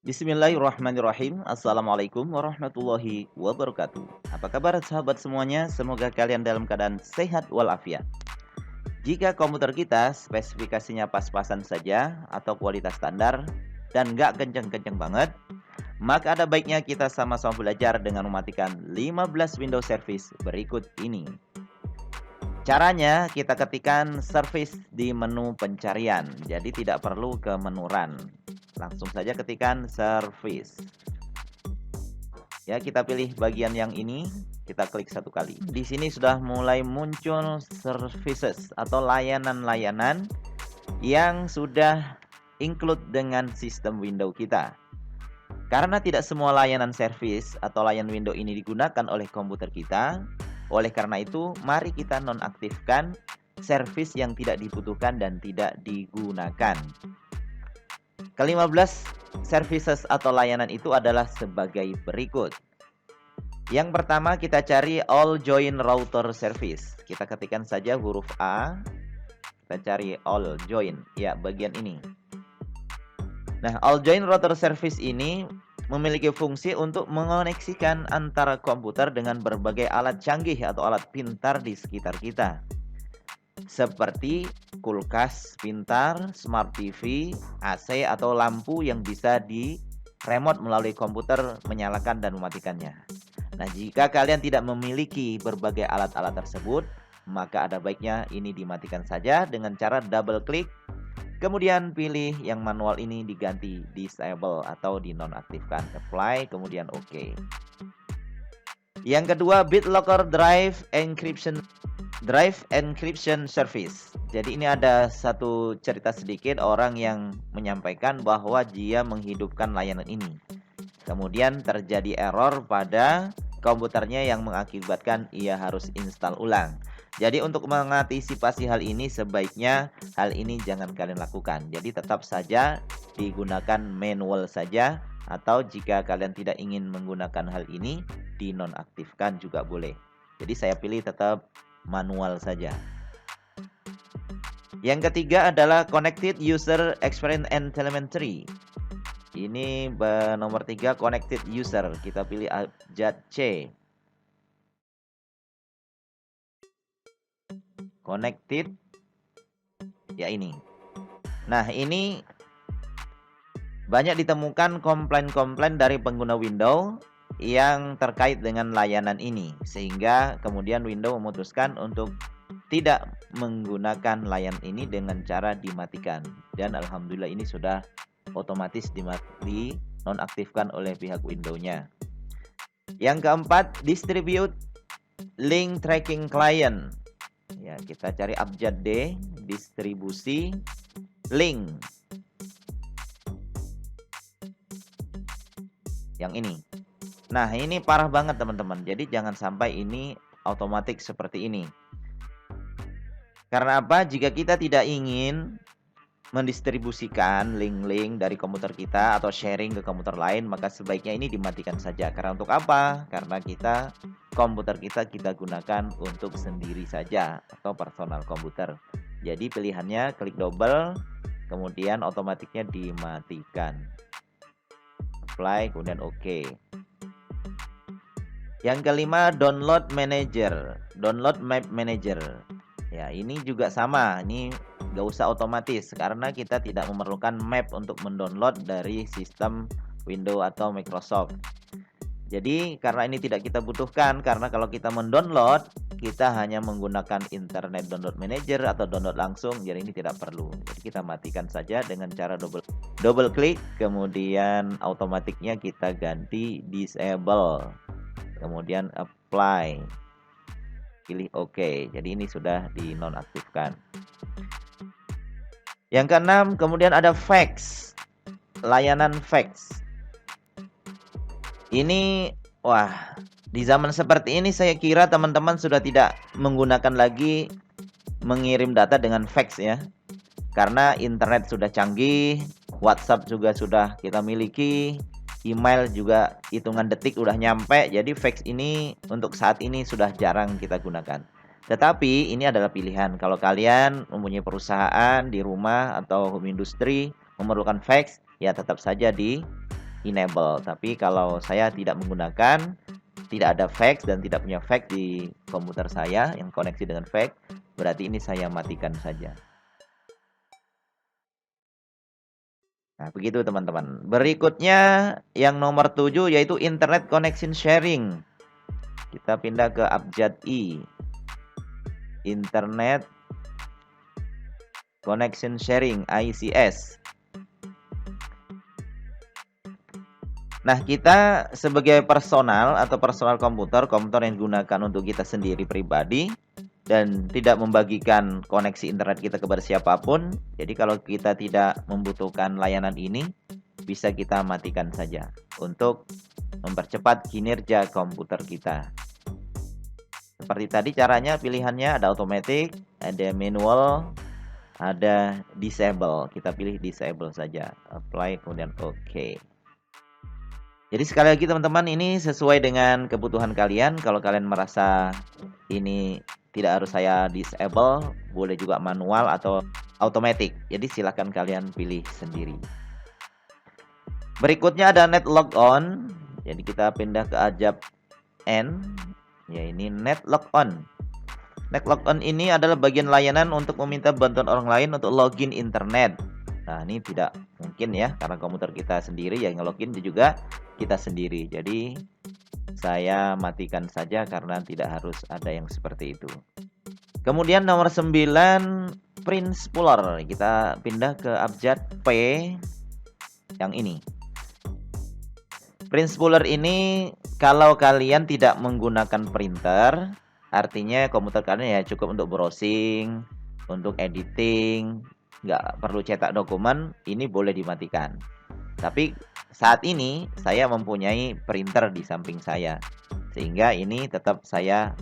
Bismillahirrahmanirrahim. Assalamualaikum warahmatullahi wabarakatuh. Apa kabar sahabat semuanya? Semoga kalian dalam keadaan sehat walafiat. Jika komputer kita spesifikasinya pas-pasan saja atau kualitas standar dan nggak kenceng-kenceng banget, maka ada baiknya kita sama-sama belajar dengan mematikan 15 Windows Service berikut ini. Caranya kita ketikkan service di menu pencarian, jadi tidak perlu ke menu run. Langsung saja ketikkan service. Ya, kita pilih bagian yang ini, kita klik satu kali. Di sini sudah mulai muncul services atau layanan-layanan yang sudah include dengan sistem Windows kita. Karena tidak semua layanan service atau layanan Windows ini digunakan oleh komputer kita, oleh karena itu mari kita nonaktifkan service yang tidak dibutuhkan dan tidak digunakan. Ke-15 services atau layanan itu adalah sebagai berikut. Yang pertama kita cari all join router service. Kita ketikkan saja huruf A. Kita cari all join, ya bagian ini. Nah, all join router service ini memiliki fungsi untuk mengoneksikan antara komputer dengan berbagai alat canggih atau alat pintar di sekitar kita. Seperti kulkas pintar, smart TV, AC atau lampu yang bisa di remote melalui komputer menyalakan dan mematikannya. Nah, jika kalian tidak memiliki berbagai alat-alat tersebut, maka ada baiknya ini dimatikan saja dengan cara double klik. Kemudian pilih yang manual ini diganti disable atau dinonaktifkan. Apply, kemudian OK. Yang kedua, BitLocker Drive Encryption Service. Jadi ini ada satu cerita sedikit orang yang menyampaikan bahwa dia menghidupkan layanan ini. Kemudian terjadi error pada komputernya yang mengakibatkan ia harus install ulang. Jadi untuk mengantisipasi hal ini sebaiknya hal ini jangan kalian lakukan. Jadi tetap saja digunakan manual saja, atau jika kalian tidak ingin menggunakan hal ini dinonaktifkan juga boleh. Jadi saya pilih tetap manual saja. Yang ketiga adalah Connected User Experience and Telemetry. Ini nomor 3 Connected User. Kita pilih abjad C. Connected. Ya ini. Nah, ini banyak ditemukan komplain-komplain dari pengguna Windows yang terkait dengan layanan ini, sehingga kemudian Windows memutuskan untuk tidak menggunakan layanan ini dengan cara dimatikan. Dan alhamdulillah ini sudah otomatis dinonaktifkan oleh pihak Windows-nya. Yang keempat, Distribute Link Tracking Client. Ya, kita cari abjad D, distribusi link. Yang ini. Nah, ini parah banget teman-teman. Jadi jangan sampai ini otomatis seperti ini. Karena apa? Jika kita tidak ingin mendistribusikan link-link dari komputer kita atau sharing ke komputer lain, maka sebaiknya ini dimatikan saja. Karena untuk apa? Karena komputer kita gunakan untuk sendiri saja atau personal komputer. Jadi pilihannya klik double, kemudian otomatiknya dimatikan. Apply, kemudian OK. Yang kelima, Download Manager, Download Map Manager. Ya, ini juga sama. Ini gak usah otomatis karena kita tidak memerlukan map untuk mendownload dari sistem Windows atau Microsoft. Jadi karena ini tidak kita butuhkan, karena kalau kita mendownload kita hanya menggunakan Internet Download Manager atau download langsung, jadi ini tidak perlu. Jadi kita matikan saja dengan cara double klik, kemudian otomatiknya kita ganti disable, kemudian apply, pilih OK. Jadi ini sudah dinonaktifkan. Yang keenam, kemudian ada fax, layanan fax. Ini, wah, di zaman seperti ini saya kira teman-teman sudah tidak menggunakan lagi mengirim data dengan fax ya. Karena internet sudah canggih, WhatsApp juga sudah kita miliki, email juga hitungan detik udah nyampe. Jadi fax ini untuk saat ini sudah jarang kita gunakan. Tetapi ini adalah pilihan. Kalau kalian mempunyai perusahaan di rumah atau home industry memerlukan fax, ya tetap saja enable. Tapi kalau saya tidak menggunakan, tidak ada fax dan tidak punya fax di komputer saya yang koneksi dengan fax, berarti ini saya matikan saja. Nah, begitu teman-teman. Berikutnya yang nomor 7 yaitu Internet Connection Sharing. Kita pindah ke abjad I. Internet Connection Sharing, ICS. Nah, kita sebagai personal atau personal komputer yang digunakan untuk kita sendiri pribadi dan tidak membagikan koneksi internet kita kepada siapapun. Jadi kalau kita tidak membutuhkan layanan ini, bisa kita matikan saja untuk mempercepat kinerja komputer kita. Seperti tadi caranya, pilihannya ada automatic, ada manual, ada disable. Kita pilih disable saja, apply kemudian OK. Jadi sekali lagi teman-teman, ini sesuai dengan kebutuhan kalian. Kalau kalian merasa ini tidak harus saya disable, boleh juga manual atau automatic. Jadi silahkan kalian pilih sendiri. Berikutnya ada net logon. Jadi kita pindah ke abjad N. Ya, ini net logon. Net logon ini adalah bagian layanan untuk meminta bantuan orang lain untuk login internet. Nah, ini tidak mungkin ya, karena komputer kita sendiri yang ngelogin juga kita sendiri. Jadi saya matikan saja karena tidak harus ada yang seperti itu. Kemudian nomor 9 print spooler. Kita pindah ke abjad P yang ini. Print spooler ini kalau kalian tidak menggunakan printer, artinya komputer kalian ya cukup untuk browsing, untuk editing, nggak perlu cetak dokumen, ini boleh dimatikan. Tapi saat ini saya mempunyai printer di samping saya, sehingga ini tetap saya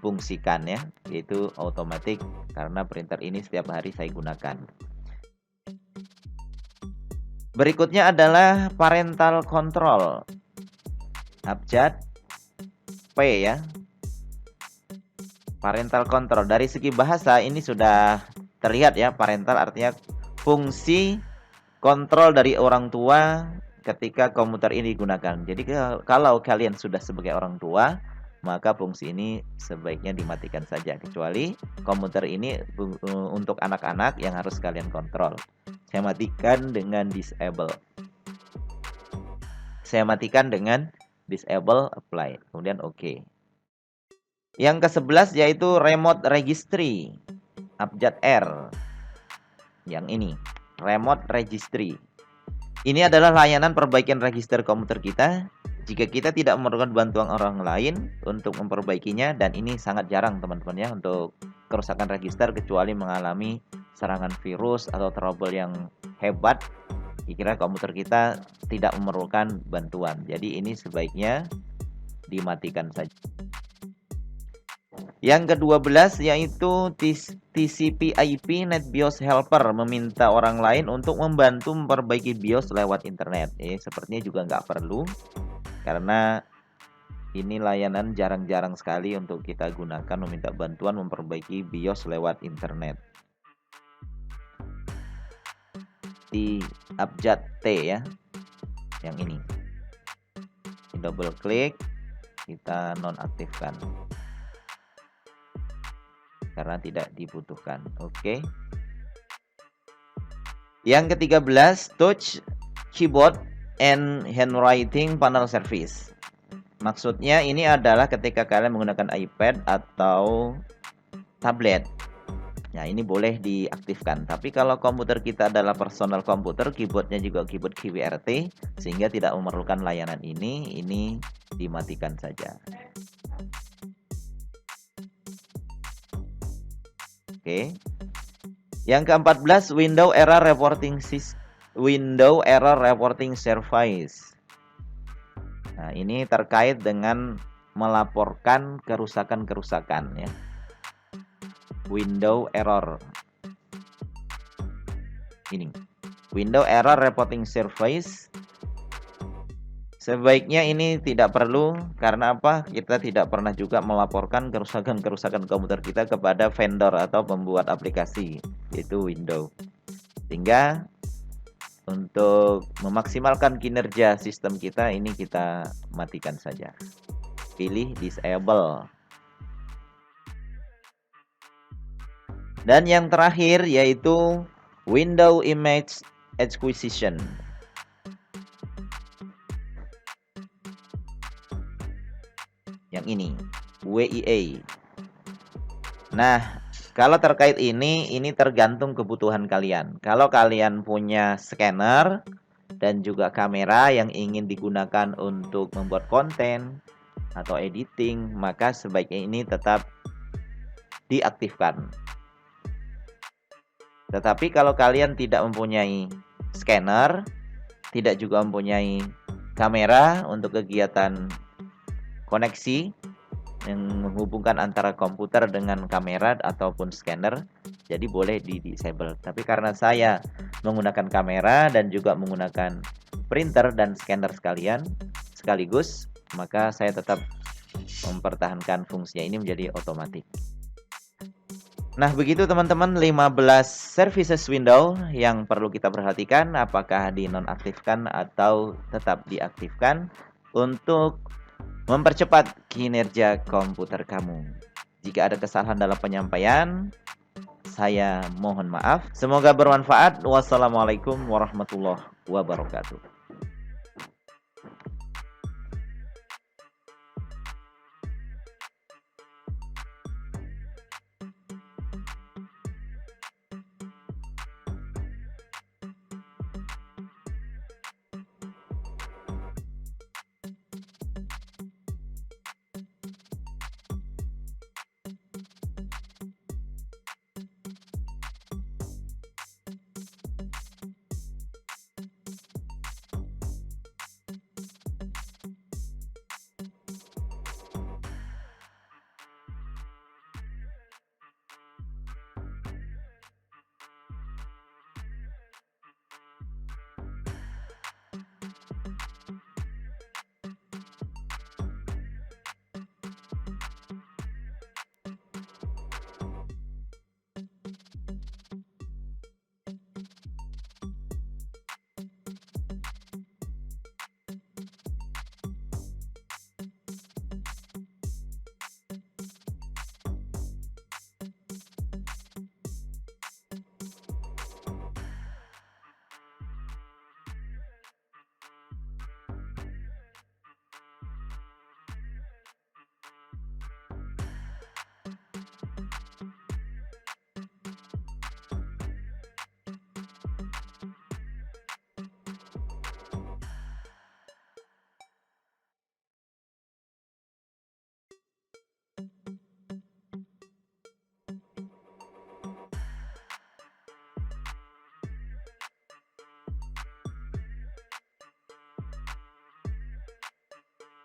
fungsikan ya, yaitu automatic, karena printer ini setiap hari saya gunakan. Berikutnya adalah parental control, abjad P ya. Parental control, dari segi bahasa ini sudah terlihat ya, parental artinya fungsi kontrol dari orang tua ketika komputer ini digunakan. Jadi kalau kalian sudah sebagai orang tua, maka fungsi ini sebaiknya dimatikan saja, kecuali komputer ini untuk anak-anak yang harus kalian kontrol. Saya matikan dengan disable. Saya matikan dengan disable, apply, kemudian OK. Yang ke-11 yaitu remote registry, abjad R. Yang ini, remote registry. Ini adalah layanan perbaikan register komputer kita jika kita tidak memerlukan bantuan orang lain untuk memperbaikinya, dan ini sangat jarang teman-teman ya untuk kerusakan register, kecuali mengalami serangan virus atau trouble yang hebat. Dikira komputer kita tidak memerlukan bantuan. Jadi ini sebaiknya dimatikan saja. Yang ke-12 yaitu TCP/IP NetBIOS Helper, meminta orang lain untuk membantu memperbaiki BIOS lewat internet. Sepertinya juga nggak perlu, karena ini layanan jarang-jarang sekali untuk kita gunakan, meminta bantuan memperbaiki BIOS lewat internet. Di abjad T ya, yang ini. Double klik, kita nonaktifkan karena tidak dibutuhkan. Oke. Yang ke-13 touch keyboard and handwriting panel service. Maksudnya ini adalah ketika kalian menggunakan iPad atau tablet. Nah, ini boleh diaktifkan. Tapi kalau komputer kita adalah personal komputer, keyboardnya juga keyboard QWERTY, sehingga tidak memerlukan layanan ini dimatikan saja. Oke. Yang ke-14 Window Error Reporting Service. Nah, ini terkait dengan melaporkan kerusakan-kerusakan ya. Window error. Ini. Window Error Reporting Service. Sebaiknya ini tidak perlu, karena apa? Kita tidak pernah juga melaporkan kerusakan-kerusakan komputer kita kepada vendor atau pembuat aplikasi, yaitu Windows. Sehingga Untuk memaksimalkan kinerja sistem kita, ini kita matikan saja. Pilih disable. Dan yang terakhir yaitu Window Image Acquisition. Yang ini, WIA. Nah, kalau terkait ini tergantung kebutuhan kalian. Kalau kalian punya scanner dan juga kamera yang ingin digunakan untuk membuat konten atau editing, maka sebaiknya ini tetap diaktifkan. Tetapi kalau kalian tidak mempunyai scanner, tidak juga mempunyai kamera untuk kegiatan koneksi yang menghubungkan antara komputer dengan kamera ataupun scanner, jadi boleh di disable. Tapi karena saya menggunakan kamera dan juga menggunakan printer dan scanner sekaligus, maka saya tetap mempertahankan fungsinya ini menjadi otomatis. Nah, begitu teman-teman 15 services window yang perlu kita perhatikan, apakah dinonaktifkan atau tetap diaktifkan untuk mempercepat kinerja komputer kamu. Jika ada kesalahan dalam penyampaian, saya mohon maaf. Semoga bermanfaat. Wassalamualaikum warahmatullahi wabarakatuh.